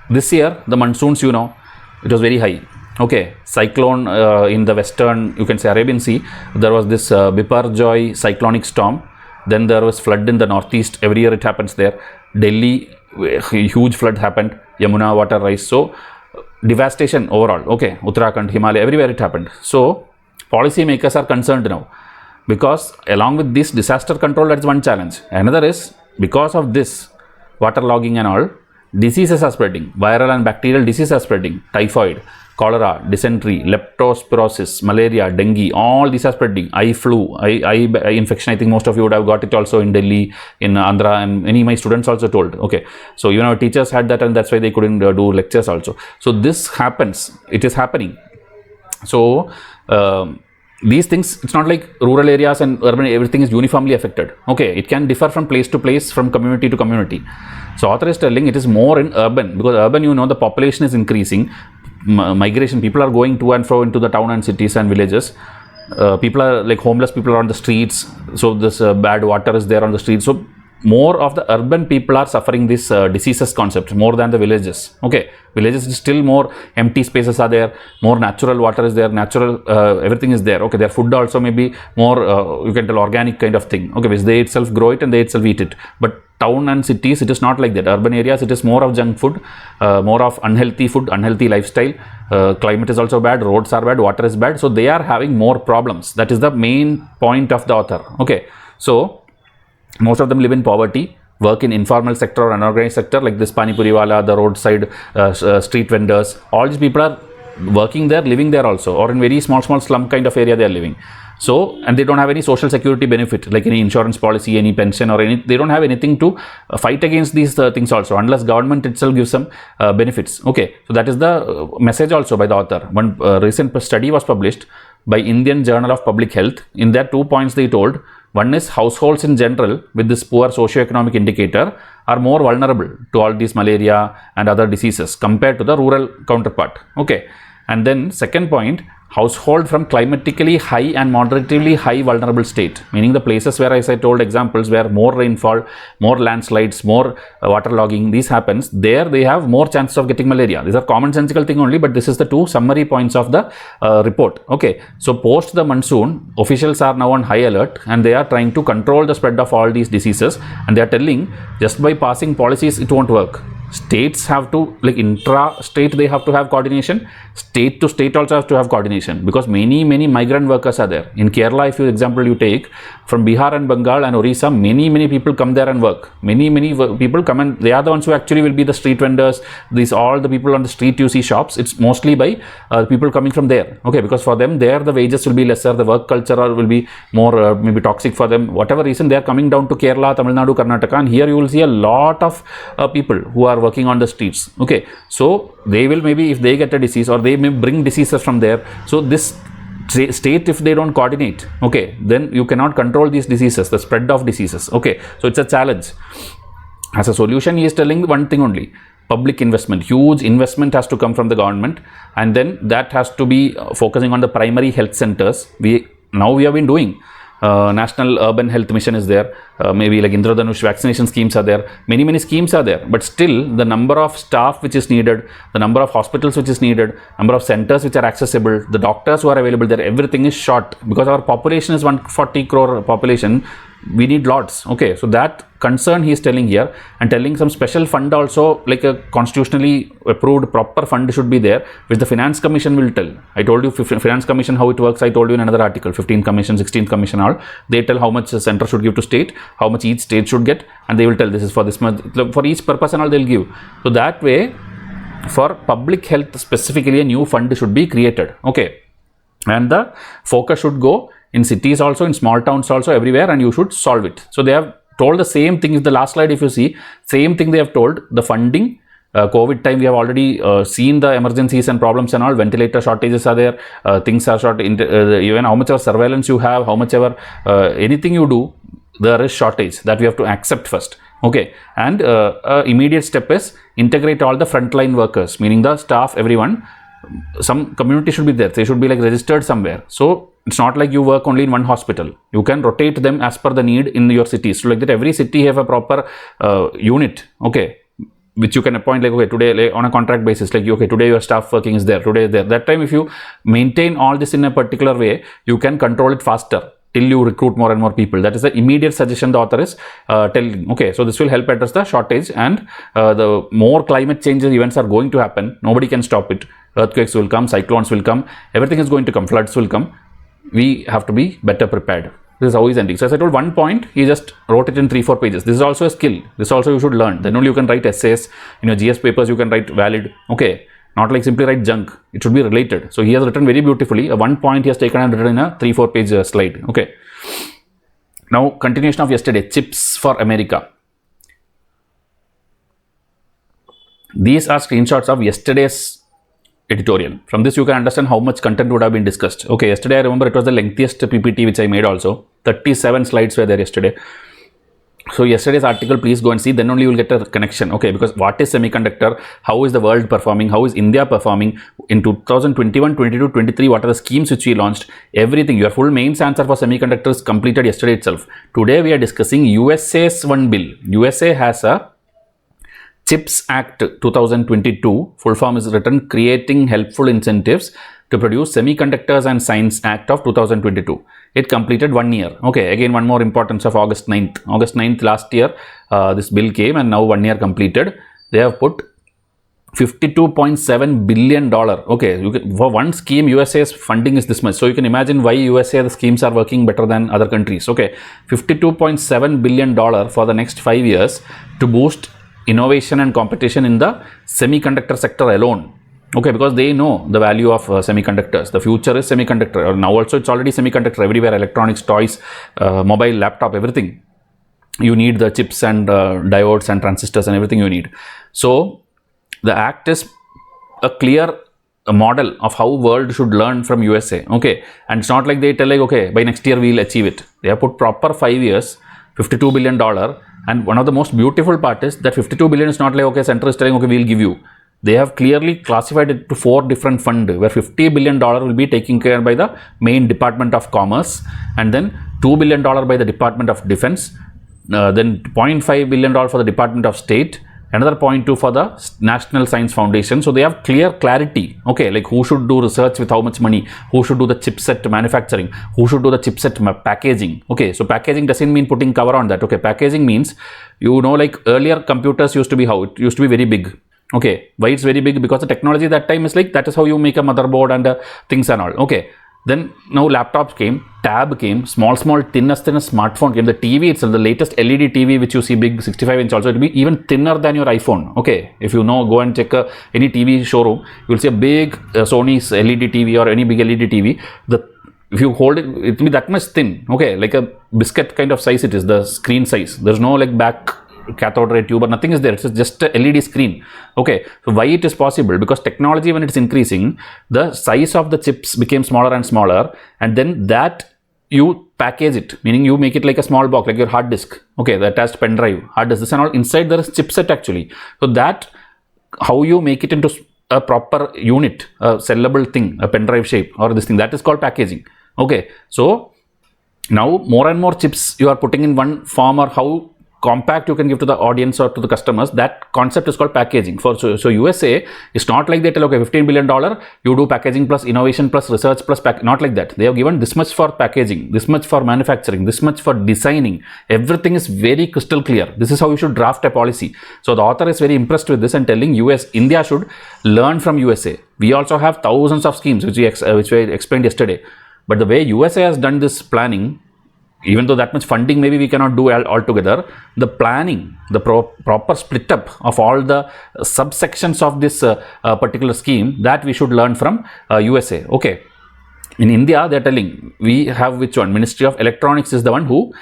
This year, the monsoons, it was very high. Okay, cyclone in the western, you can say Arabian Sea, there was this Biparjoy cyclonic storm. Then there was flood in the northeast. Every year it happens there. Delhi, huge flood happened. Yamuna water rise. So devastation overall. Okay, Uttarakhand, Himalaya, everywhere it happened. So policy makers are concerned now, because along with this disaster control, that's one challenge. Another is, because of this waterlogging and all, diseases are spreading. Viral and bacterial diseases are spreading. Typhoid, cholera, dysentery, leptospirosis, malaria, dengue, all these are spreading. Eye flu, eye infection, I think most of you would have got it also in Delhi, in Andhra, and many of my students also told. Okay, so our teachers had that, and that's why they couldn't do lectures also. So this happens, it is happening. So these things, it's not like rural areas and urban, everything is uniformly affected. Okay, it can differ from place to place, from community to community. So author is telling it is more in urban, because urban, the population is increasing. Migration, people are going to and fro into the town and cities and villages. People are like homeless, people are on the streets. So this bad water is there on the streets. So more of the urban people are suffering this diseases concept more than the villages. Okay, villages is still more empty spaces are there, more natural water is there, natural everything is there. Okay, their food also may be more you can tell organic kind of thing. Okay, which they itself grow it and they itself eat it. But town and cities, it is not like that. Urban areas, it is more of junk food, more of unhealthy food, unhealthy lifestyle. Climate is also bad, roads are bad, water is bad. So they are having more problems. That is the main point of the author. Okay, so most of them live in poverty, work in informal sector or unorganized sector, like this Pani Puri wala, the roadside street vendors. All these people are working there, living there also, or in very small slum kind of area they are living. So, and they don't have any social security benefit, like any insurance policy, any pension or any, they don't have anything to fight against these things also, unless government itself gives some benefits. Okay, so that is the message also by the author. One recent study was published by Indian Journal of Public Health. In that 2 points they told, one is households in general with this poor socio-economic indicator are more vulnerable to all these malaria and other diseases compared to the rural counterpart. Okay, and then second point, household from climatically high and moderately high vulnerable state, meaning the places where, as I told examples, where more rainfall, more landslides, more waterlogging, these happens, there they have more chances of getting malaria. These are commonsensical thing only, but this is the 2 summary points of the report. Okay, so post the monsoon, officials are now on high alert and they are trying to control the spread of all these diseases, and they are telling just by passing policies it won't work. States have to, like intra-state, they have to have coordination. State to state also has to have coordination, because many migrant workers are there. In Kerala, if you example you take, from Bihar and Bengal and Orissa, many people come there and work. Many people come, and they are the ones who actually will be the street vendors. These all the people on the street you see shops. It's mostly by people coming from there. Okay, because for them there the wages will be lesser, the work culture will be more maybe toxic for them. Whatever reason, they are coming down to Kerala, Tamil Nadu, Karnataka, and here you will see a lot of people who are working on the streets. Okay, so they will, maybe if they get a disease, or they may bring diseases from there. So this state, if they don't coordinate, okay, then you cannot control these diseases, the spread of diseases. Okay, so it's a challenge. As a solution, he is telling one thing only: public investment. Huge investment has to come from the government, and then that has to be focusing on the primary health centers. We have been doing National Urban Health Mission is there, maybe like Indradhanush vaccination schemes are there, many schemes are there, but still the number of staff which is needed, the number of hospitals which is needed, number of centers which are accessible, the doctors who are available there, everything is short, because our population is 140 crore population. We need lots. Okay, so that concern he is telling here, and telling some special fund also, like a constitutionally approved proper fund should be there, which the Finance Commission will tell. I told you Finance Commission how it works. I told you in another article, 15th Commission, 16th Commission, all they tell how much the center should give to state, how much each state should get, and they will tell this is for this month, for each purpose and all they'll give. So that way, for public health specifically, a new fund should be created. Okay, and the focus should go in cities also, in small towns also, everywhere, and you should solve it. So they have told the same thing. In the last slide, if you see, same thing they have told. The funding, COVID time, we have already seen the emergencies and problems and all. Ventilator shortages are there, things are short, even how much of surveillance you have, how much ever anything you do, there is shortage that we have to accept first. Okay, and immediate step is integrate all the frontline workers, meaning the staff, everyone. Some community should be there, they should be like registered somewhere. So it's not like you work only in one hospital, you can rotate them as per the need in your cities. So like that, every city have a proper unit, okay, which you can appoint, like, okay, today, like, on a contract basis, like, okay, today your staff working is there, today is there. That time, if you maintain all this in a particular way, you can control it faster till you recruit more and more people. That is the immediate suggestion the author is telling. Okay, so this will help address the shortage, and the more climate change events are going to happen, nobody can stop it. Earthquakes will come, cyclones will come, everything is going to come, floods will come. We have to be better prepared. This is how he's ending. So as I told, one point, he just wrote it in 3-4 pages. This is also a skill. This also you should learn. Then only you can write essays. In your GS papers, you can write valid. Okay, not like simply write junk. It should be related. So he has written very beautifully. One point he has taken and written in a 3-4 page slide. Okay. Now, continuation of yesterday, chips for America. These are screenshots of yesterday's editorial. From this you can understand how much content would have been discussed. Okay, yesterday I remember it was the lengthiest PPT which I made also. 37 slides were there yesterday. So yesterday's article, please go and see, then only you will get a connection. Okay, because what is semiconductor, how is the world performing, how is India performing in 2021, 22, 23, what are the schemes which we launched, everything. Your full mains answer for semiconductors completed yesterday itself. Today we are discussing USA's one bill. USA has a CHIPS Act 2022, full form is written, Creating Helpful Incentives to Produce Semiconductors and Science Act of 2022. It completed 1 year. Okay, again one more importance of August 9th. August 9th last year, this bill came, and now 1 year completed. They have put $52.7 billion. Okay, for one scheme, USA's funding is this much. So you can imagine why USA, the schemes are working better than other countries. Okay, $52.7 billion for the next 5 years to boost innovation and competition in the semiconductor sector alone. Okay, because they know the value of semiconductors. The future is semiconductor. Now also it's already semiconductor everywhere, electronics, toys, mobile, laptop, everything. You need the chips and diodes and transistors and everything you need. So the act is a clear model of how world should learn from USA. Okay, and it's not like they tell like, okay, by next year we'll achieve it. They have put proper 5 years, $52 billion. And one of the most beautiful part is that 52 billion is not like, okay, center is telling, okay, we'll give you. They have clearly classified it to 4 different funds, where $50 billion will be taken care by the main Department of Commerce, and then $2 billion by the Department of Defense, then $0.5 billion for the Department of State, Another point too for the National Science Foundation. So they have clarity, okay, like who should do research with how much money, who should do the chipset manufacturing, who should do the chipset packaging. Okay, so packaging doesn't mean putting cover on that. Okay, packaging means, you know, like earlier computers used to be how it used to be very big. Okay, why it's very big? Because the technology that time is like, that is how you make a motherboard and things and all. Okay, then now laptops came, tab came, small thinnest smartphone came, the TV itself, the latest LED TV which you see big 65-inch also, it will be even thinner than your iPhone. Okay, if you know, go and check any TV showroom, you will see a big Sony's LED TV or any big LED TV. If you hold it, it will be that much thin. Okay, like a biscuit kind of size it is, the screen size. There's no like back cathode ray tube or nothing is there. It's just a LED screen. Okay, so why it is possible? Because technology, when it's increasing, the size of the chips became smaller and smaller, and then that you package it, meaning you make it like a small box, like your hard disk. Okay, the attached pen drive, hard disk, this and all. Inside there is chipset actually. So that, how you make it into a proper unit, a sellable thing, a pen drive shape or this thing, that is called packaging. Okay, so now more and more chips you are putting in one form, or how compact you can give to the audience or to the customers, that concept is called packaging. So USA, it's not like they tell, okay, $15 billion, you do packaging plus innovation plus research plus not like that. They have given this much for packaging, this much for manufacturing, this much for designing. Everything is very crystal clear. This is how you should draft a policy. So the author is very impressed with this and telling India should learn from USA. We also have thousands of schemes which we explained yesterday. But the way USA has done this planning, even though that much funding maybe we cannot do all together, the planning, the proper split up of all the subsections of this particular scheme, that we should learn from USA. Okay. In India, they are telling, we have which one? Ministry of Electronics is the one who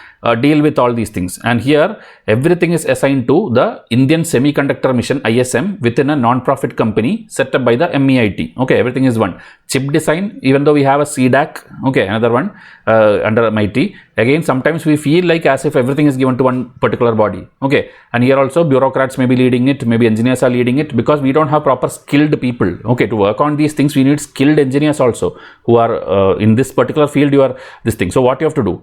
deal with all these things. And here, everything is assigned to the Indian Semiconductor Mission, ISM, within a non-profit company set up by the MEIT. Okay, everything is one. Chip design, even though we have a CDAC, okay, another one under MIT. Again, sometimes we feel like as if everything is given to one particular body. Okay, and here also bureaucrats may be leading it, maybe engineers are leading it, because we don't have proper skilled people. Okay, to work on these things, we need skilled engineers also who are in this particular field. You are this thing. So what you have to do?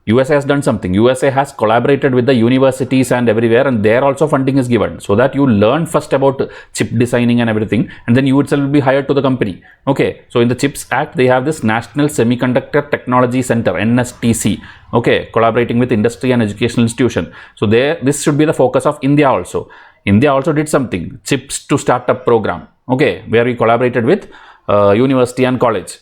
USA has done something. USA has collaborated with the universities and everywhere, and there also funding is given, so that you learn first about chip designing and everything, and then you itself will be hired to the company. Okay, so in the CHIPS Act, they have this National Semiconductor Technology Center, NSTC, okay, collaborating with industry and educational institution. So this should be the focus of India also. India also did something, Chips to Startup program, okay, where we collaborated with university and college.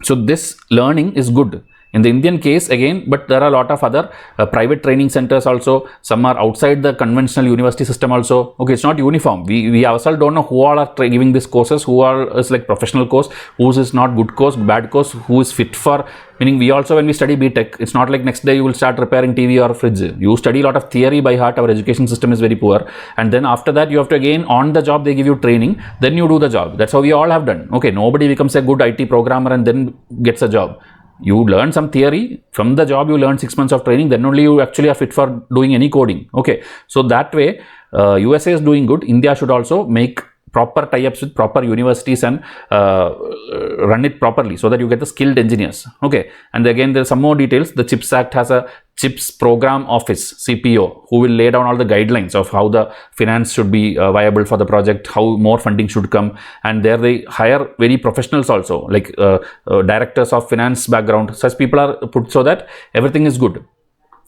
So this learning is good. In the Indian case again, but there are a lot of other private training centers also. Some are outside the conventional university system also. Okay, it's not uniform. We ourselves don't know who all are giving these courses, who are is like professional course, whose is not good course, bad course, who is fit for. Meaning we also, when we study BTech, it's not like next day you will start repairing TV or fridge. You study a lot of theory by heart. Our education system is very poor. And then after that, you have to again, on the job, they give you training. Then you do the job. That's how we all have done. Okay, nobody becomes a good IT programmer and then gets a job. You learn some theory, from the job you learn 6 months of training, then only you actually are fit for doing any coding. Okay, so that way USA is doing good. India should also make proper tie-ups with proper universities and run it properly, so that you get the skilled engineers. Okay, and again there are some more details. The CHIPS Act has a CHIPS Program Office, CPO, who will lay down all the guidelines of how the finance should be viable for the project, how more funding should come, and there they hire very professionals also, like directors of finance background. Such people are put so that everything is good.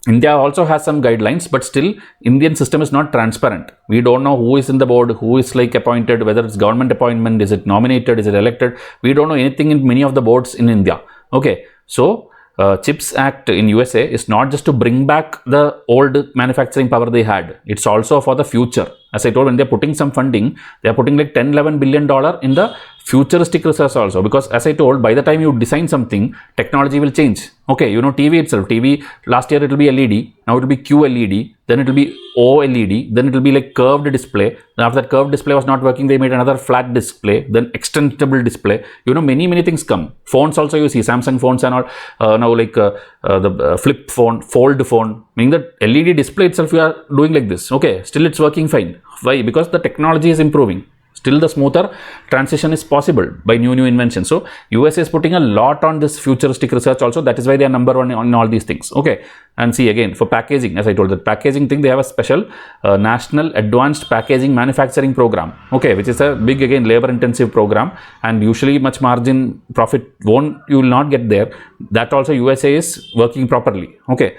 India also has some guidelines, but still Indian system is not transparent. We don't know who is in the board, who is like appointed, whether it's government appointment, is it nominated, is it elected. We don't know anything in many of the boards in India. Okay, so CHIPS Act in USA is not just to bring back the old manufacturing power they had. It's also for the future. As I told, when they're putting some funding, they're putting like $10-11 billion in the futuristic research also. Because as I told, by the time you design something, technology will change. Okay, you know, TV itself, TV last year it will be LED, now it will be QLED, then it will be OLED, then it will be like curved display. Then after that curved display was not working, they made another flat display, then extendable display. You know, many things come. Phones also you see, Samsung phones and all, now like the flip phone, fold phone, meaning that LED display itself you are doing like this. Okay, still it's working fine. Why? Because the technology is improving. Still the smoother transition is possible by new inventions. So USA is putting a lot on this futuristic research also. That is why they are number one on all these things. Okay. And see again, for packaging, as I told, that packaging thing, they have a special National Advanced Packaging Manufacturing Program. Okay. Which is a big, again, labor intensive program, and usually much margin profit you will not get there. That also USA is working properly. Okay.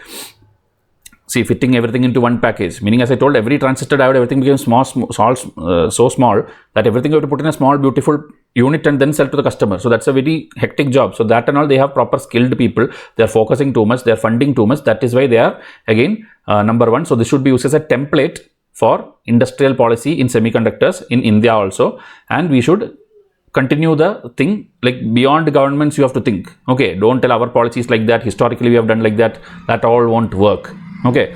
See, fitting everything into one package, meaning, as I told, every transistor diode, everything became so small that everything you have to put in a small, beautiful unit and then sell to the customer. So that's a very hectic job. So that and all, they have proper skilled people. They are focusing too much. They are funding too much. That is why they are, again, number one. So this should be used as a template for industrial policy in semiconductors in India also. And we should continue the thing, like beyond governments, you have to think. Okay, don't tell our policies like that. Historically, we have done like that. That all won't work. Okay,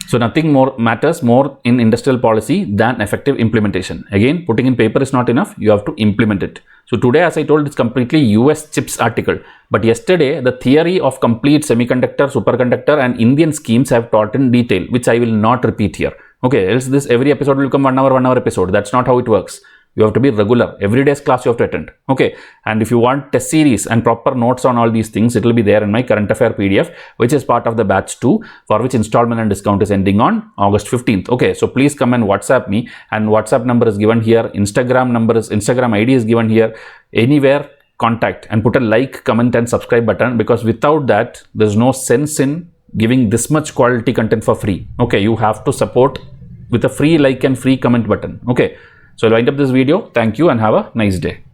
so nothing more matters more in industrial policy than effective implementation. Again, putting in paper is not enough. You have to implement it. So today, as I told, it's completely US chips article. But yesterday, the theory of complete semiconductor, superconductor and Indian schemes I have taught in detail, which I will not repeat here. Okay, else this every episode will come 1 hour episode. That's not how it works. You have to be regular. Every day's class you have to attend. Okay. And if you want test series and proper notes on all these things, it will be there in my current affair PDF, which is part of the batch 2, for which installment and discount is ending on August 15th. Okay. So please come and WhatsApp me, and WhatsApp number is given here. Instagram ID is given here. Anywhere, contact and put a like, comment and subscribe button, because without that, there's no sense in giving this much quality content for free. Okay. You have to support with a free like and free comment button. Okay. So I'll wind up this video. Thank you and have a nice day.